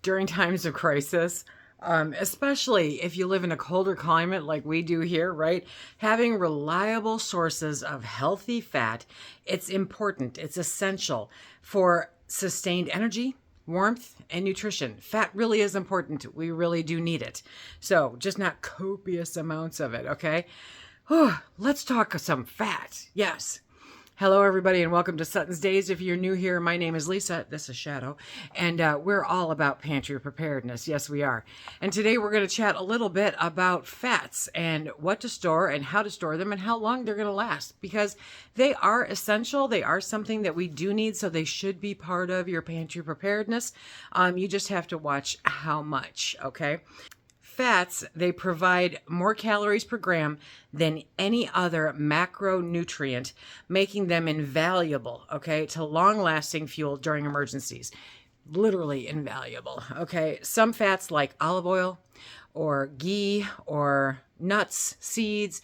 during times of crisis, especially if you live in a colder climate like we do here, right? Having reliable sources of healthy fat, it's important, it's essential for sustained energy, warmth, and nutrition. Fat really is important. We really do need it. So just not copious amounts of it, okay? Let's talk some fat. Yes. Hello, everybody, and welcome to SuttonsDaze. If you're new here, my name is Lisa. This is Shadow, and we're all about pantry preparedness. Yes, we are. And today we're going to chat a little bit about fats and what to store and how to store them and how long they're going to last, because they are essential. They are something that we do need, so they should be part of your pantry preparedness. You just have to watch how much, okay? Fats, they provide more calories per gram than any other macronutrient, making them invaluable, okay, to long-lasting fuel during emergencies. Literally invaluable, okay? Some fats like olive oil or ghee or nuts, seeds,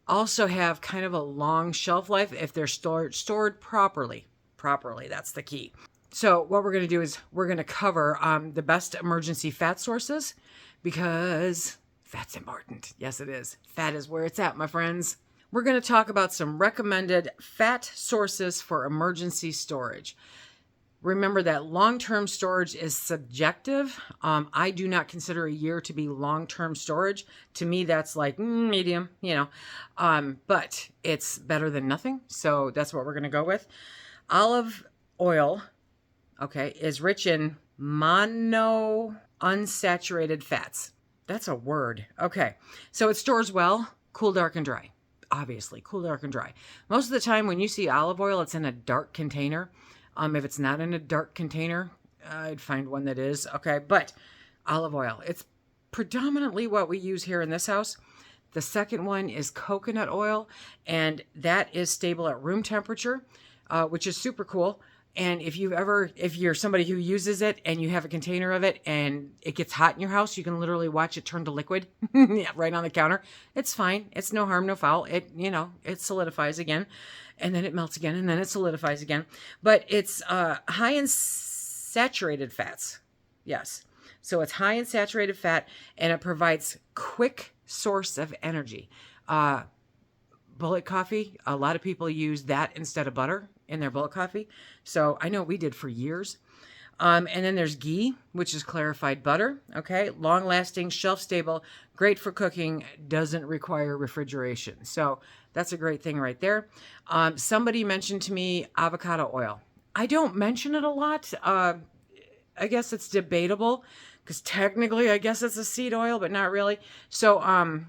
also have kind of a long shelf life if they're stored properly. Properly, that's the key. So what we're going to do is we're going to cover the best emergency fat sources, because fat's important. Yes, it is. Fat is where it's at, my friends. We're going to talk about some recommended fat sources for emergency storage. Remember that long-term storage is subjective. I do not consider a year to be long-term storage. To me, that's like medium, but it's better than nothing. So that's what we're going to go with. Olive oil, okay, is rich in unsaturated fats. That's a word. Okay. So it stores well, cool, dark, and dry. Obviously, cool, dark, and dry. Most of the time when you see olive oil, it's in a dark container. If it's not in a dark container, I'd find one that is. Okay. But olive oil, it's predominantly what we use here in this house. The second one is coconut oil, and that is stable at room temperature, which is super cool. And if you're somebody who uses it and you have a container of it and it gets hot in your house, you can literally watch it turn to liquid yeah, right on the counter. It's fine. It's no harm, no foul. It solidifies again, and then it melts again, and then it solidifies again. But it's high in saturated fats. Yes. So it's high in saturated fat, and it provides quick source of energy. Bullet coffee, a lot of people use that instead of butter in their bullet coffee. So I know we did for years. And then there's ghee, which is clarified butter. Okay. Long lasting, shelf stable, great for cooking, doesn't require refrigeration. So that's a great thing right there. Somebody mentioned to me avocado oil. I don't mention it a lot. I guess it's debatable because technically I guess it's a seed oil, but not really. So,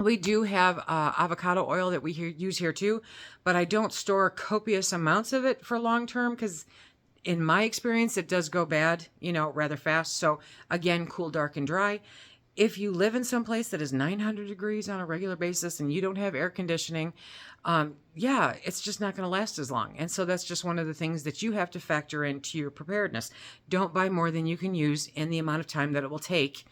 we do have avocado oil that we use here too, but I don't store copious amounts of it for long term because in my experience, it does go bad, rather fast. So again, cool, dark, and dry. If you live in some place that is 900 degrees on a regular basis and you don't have air conditioning, it's just not going to last as long. And so that's just one of the things that you have to factor into your preparedness. Don't buy more than you can use in the amount of time that it will take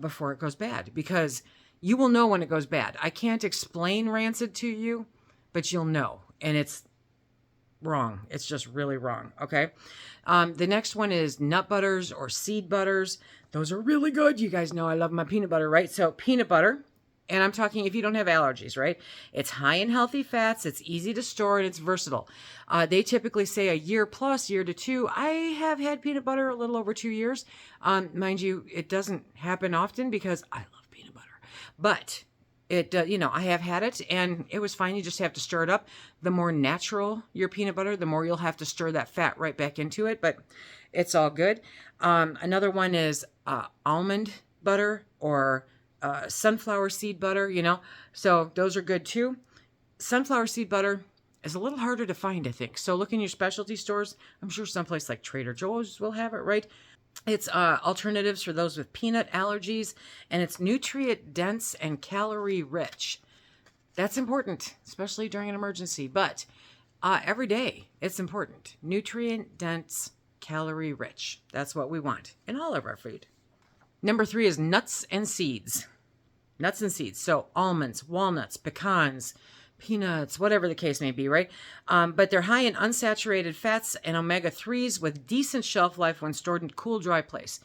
before it goes bad, because you will know when it goes bad. I can't explain rancid to you, but you'll know. And it's wrong. It's just really wrong. Okay. The next one is nut butters or seed butters. Those are really good. You guys know I love my peanut butter, right? So peanut butter, and I'm talking if you don't have allergies, right? It's high in healthy fats. It's easy to store, and it's versatile. They typically say a year plus, year to two. I have had peanut butter a little over 2 years. Mind you, it doesn't happen often because I love peanut butter. But it, I have had it and it was fine. You just have to stir it up. The more natural your peanut butter, the more you'll have to stir that fat right back into it, but it's all good. Another one is almond butter or sunflower seed butter, so those are good too. Sunflower seed butter is a little harder to find, I think. So look in your specialty stores. I'm sure someplace like Trader Joe's will have it, right? It's alternatives for those with peanut allergies, and it's nutrient dense and calorie rich. That's important, especially during an emergency, but every day it's important. Nutrient dense, calorie rich. That's what we want in all of our food. Number 3 is nuts and seeds. Nuts and seeds. So almonds, walnuts, pecans, peanuts, whatever the case may be, right? But they're high in unsaturated fats and omega-3s with decent shelf life when stored in a cool, dry place.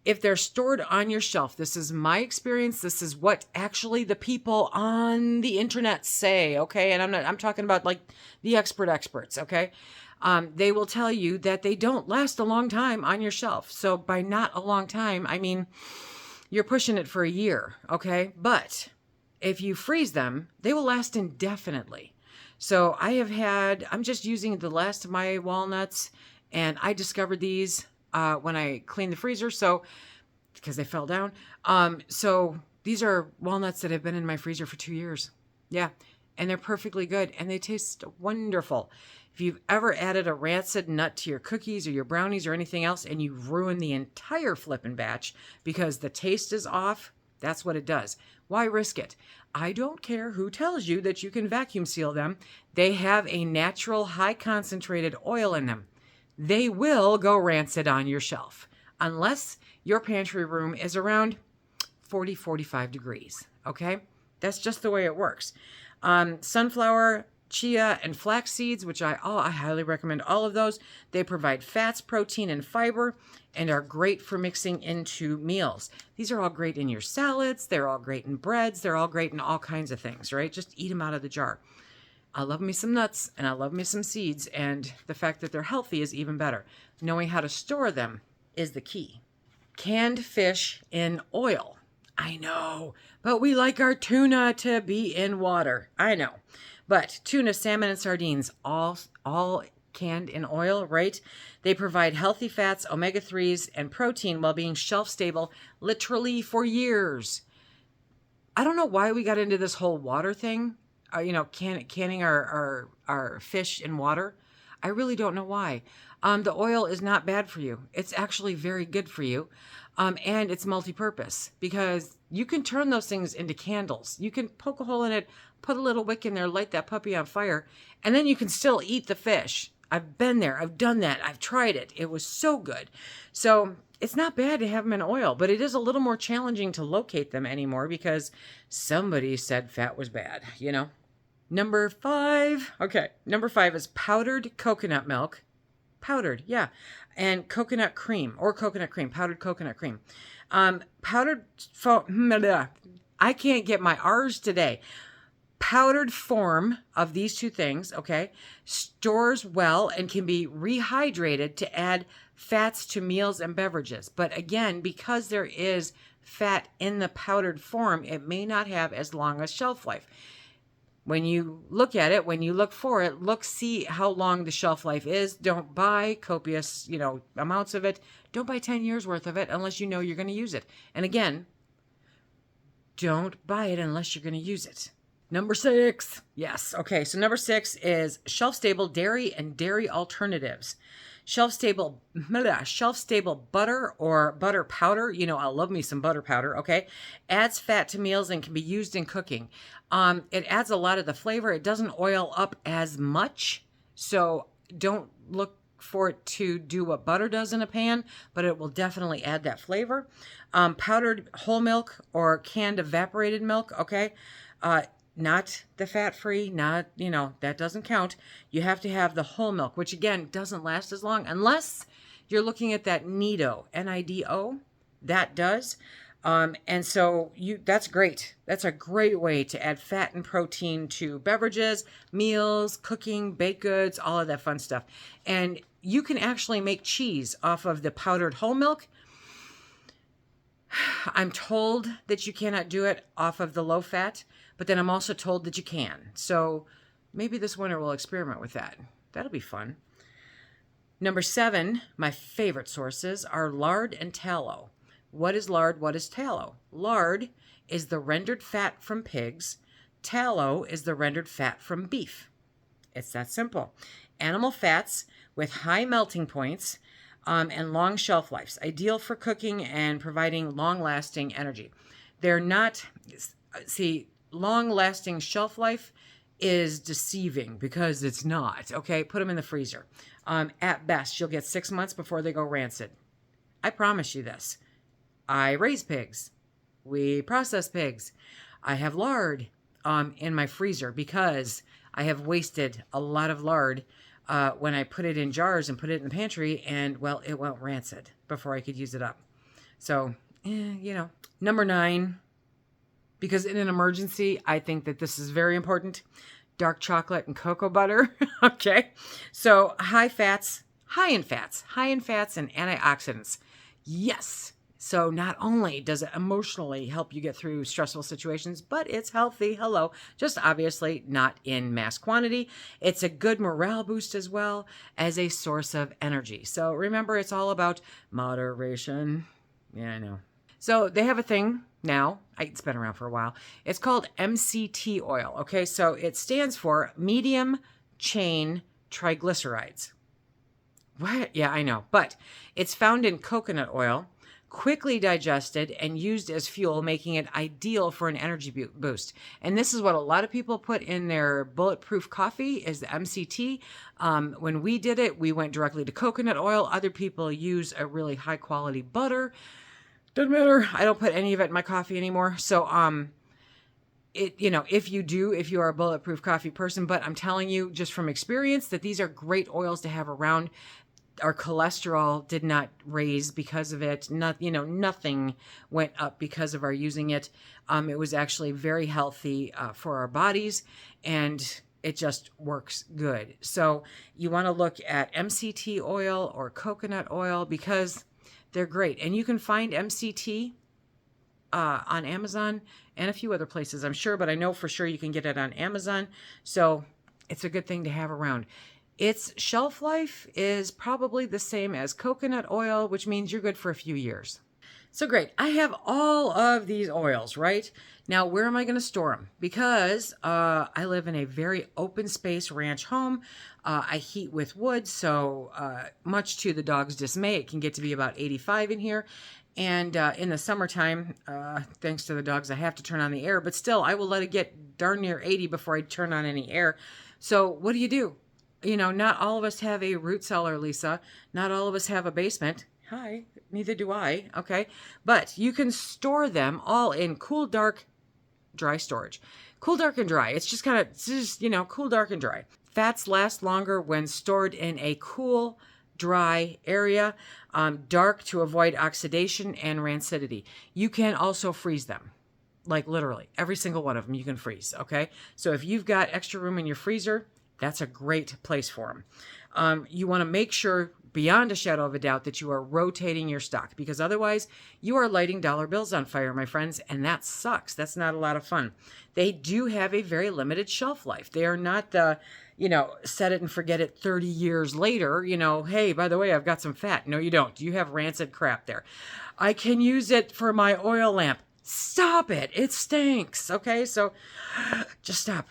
If they're stored on your shelf, this is my experience. This is what actually the people on the internet say, okay? And I'm talking about like the experts, okay? They will tell you that they don't last a long time on your shelf. So by not a long time, I mean, you're pushing it for a year, okay? But if you freeze them, they will last indefinitely. So I'm just using the last of my walnuts, and I discovered these when I cleaned the freezer, so because they fell down. So these are walnuts that have been in my freezer for 2 years. Yeah, and they're perfectly good, and they taste wonderful. If you've ever added a rancid nut to your cookies or your brownies or anything else, and you've ruined the entire flippin' batch because the taste is off, that's what it does. Why risk it? I don't care who tells you that you can vacuum seal them. They have a natural high concentrated oil in them. They will go rancid on your shelf unless your pantry room is around 40, 45 degrees. Okay? That's just the way it works. Sunflower, chia, and flax seeds, which I highly recommend all of those. They provide fats, protein, and fiber and are great for mixing into meals. These are all great in your salads. They're all great in breads. They're all great in all kinds of things, right? Just eat them out of the jar. I love me some nuts and I love me some seeds, and the fact that they're healthy is even better. Knowing how to store them is the key. Canned fish in oil. I know, but we like our tuna to be in water. I know. But tuna, salmon, and sardines, all canned in oil, right? They provide healthy fats, omega-3s, and protein while being shelf-stable literally for years. I don't know why we got into this whole water thing. Canning our fish in water. I really don't know why. The oil is not bad for you. It's actually very good for you. And it's multi-purpose because you can turn those things into candles. You can poke a hole in it, put a little wick in there, light that puppy on fire, and then you can still eat the fish. I've been there. I've done that. I've tried it. It was so good. So it's not bad to have them in oil, but it is a little more challenging to locate them anymore because somebody said fat was bad, Number 5. Okay. Number 5 is powdered coconut milk. Powdered, yeah. And coconut cream or coconut cream, powdered coconut cream. I can't get my R's today. Powdered form of these two things, okay, stores well and can be rehydrated to add fats to meals and beverages. But again, because there is fat in the powdered form, it may not have as long a shelf life. When you look at it, when you look for it, see how long the shelf life is. Don't buy copious, amounts of it. Don't buy 10 years worth of it unless you know you're going to use it. And again, don't buy it unless you're going to use it. Number 6. Yes. Okay. So number 6 is shelf-stable dairy and dairy alternatives. Shelf-stable butter or butter powder. I love me some butter powder. Okay. Adds fat to meals and can be used in cooking. It adds a lot of the flavor. It doesn't oil up as much. So don't look for it to do what butter does in a pan, but it will definitely add that flavor. Powdered whole milk or canned evaporated milk. Okay. Not the fat-free, that doesn't count. You have to have the whole milk, which again, doesn't last as long unless you're looking at that Nido, N-I-D-O, that does. And so that's great. That's a great way to add fat and protein to beverages, meals, cooking, baked goods, all of that fun stuff. And you can actually make cheese off of the powdered whole milk. I'm told that you cannot do it off of the low fat, but then I'm also told that you can. So maybe this winter we'll experiment with that. That'll be fun. Number 7, my favorite sources are lard and tallow. What is lard? What is tallow? Lard is the rendered fat from pigs. Tallow is the rendered fat from beef. It's that simple. Animal fats with high melting points and long shelf lives, ideal for cooking and providing long-lasting energy. They're not, long-lasting shelf life is deceiving because it's not, okay? Put them in the freezer. At best, you'll get 6 months before they go rancid. I promise you this. I raise pigs. We process pigs. I have lard. in my freezer because I have wasted a lot of lard when I put it in jars and put it in the pantry, and well, it went rancid before I could use it up. So, you know. Number 9, because in an emergency, I think that this is very important. Dark chocolate and cocoa butter. Okay. So high in fats and antioxidants. Yes. So not only does it emotionally help you get through stressful situations, but it's healthy. Hello. Just obviously not in mass quantity. It's a good morale boost as well as a source of energy. So remember, it's all about moderation. Yeah, I know. So they have a thing now. It's been around for a while. It's called MCT oil. Okay, so it stands for medium chain triglycerides. What? Yeah, I know. But it's found in coconut oil, quickly digested and used as fuel, making it ideal for an energy boost. And this is what a lot of people put in their bulletproof coffee is the MCT. When we did it, we went directly to coconut oil. Other people use a really high quality butter. Doesn't matter. I don't put any of it in my coffee anymore. So, if you are a bulletproof coffee person, but I'm telling you just from experience that these are great oils to have around. Our cholesterol did not raise because of it. Nothing went up because of our using it. It was actually very healthy for our bodies, and it just works good. So you want to look at MCT oil or coconut oil because they're great. And you can find MCT on Amazon and a few other places, I'm sure, but I know for sure you can get it on Amazon. So it's a good thing to have around. Its shelf life is probably the same as coconut oil, which means you're good for a few years. So great. I have all of these oils, right? Now, where am I going to store them? Because I live in a very open space ranch home. I heat with wood, so much to the dog's dismay, it can get to be about 85 in here. And in the summertime, thanks to the dogs, I have to turn on the air. But still, I will let it get darn near 80 before I turn on any air. So what do? Not all of us have a root cellar, Lisa. Not all of us have a basement. Hi, neither do I. Okay. But you can store them all in cool, dark, dry storage. Cool, dark, and dry. It's just cool, dark, and dry. Fats last longer when stored in a cool, dry area. Dark to avoid oxidation and rancidity. You can also freeze them. Like literally every single one of them you can freeze. Okay. So if you've got extra room in your freezer, that's a great place for them. You want to make sure beyond a shadow of a doubt that you are rotating your stock, because otherwise you are lighting dollar bills on fire, my friends, and that sucks. That's not a lot of fun. They do have a very limited shelf life. They are not the, set it and forget it 30 years later, hey, by the way, I've got some fat. No, you don't. You have rancid crap there. I can use it for my oil lamp. Stop it. It stinks. Okay, so just stop.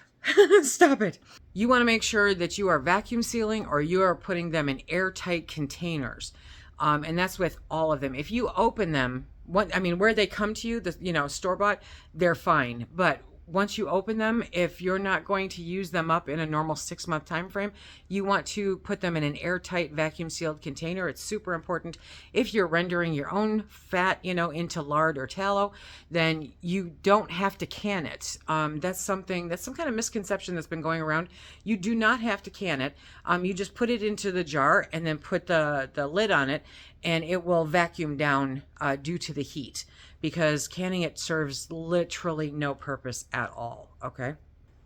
Stop it. You want to make sure that you are vacuum sealing or you are putting them in airtight containers. And that's with all of them. If you open them, where they come to you, store-bought, they're fine. But once you open them, if you're not going to use them up in a normal 6-month time frame, you want to put them in an airtight vacuum sealed container. It's super important. If you're rendering your own fat, into lard or tallow, then you don't have to can it. That's some kind of misconception that's been going around. You do not have to can it. You just put it into the jar and then put the lid on it, and it will vacuum down due to the heat, because canning it serves literally no purpose at all, okay?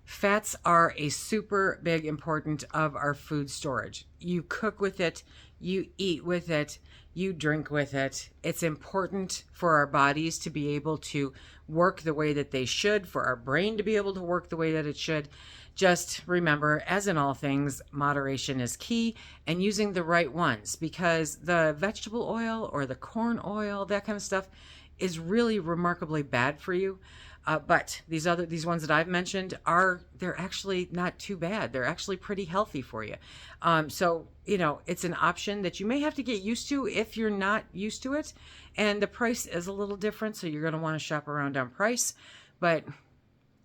Fats are a super big important of our food storage. You cook with it, you eat with it, you drink with it. It's important for our bodies to be able to work the way that they should, for our brain to be able to work the way that it should. Just remember, as in all things, moderation is key, and using the right ones, because the vegetable oil or the corn oil, that kind of stuff, is really remarkably bad for you. But these ones that I've mentioned they're actually not too bad. They're actually pretty healthy for you. So, it's an option that you may have to get used to if you're not used to it. And the price is a little different, so you're going to want to shop around on price. But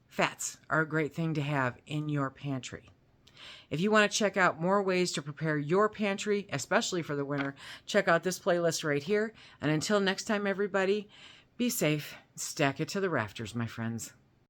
fats are a great thing to have in your pantry. If you want to check out more ways to prepare your pantry, especially for the winter, check out this playlist right here. And until next time, everybody, be safe. Stack it to the rafters, my friends.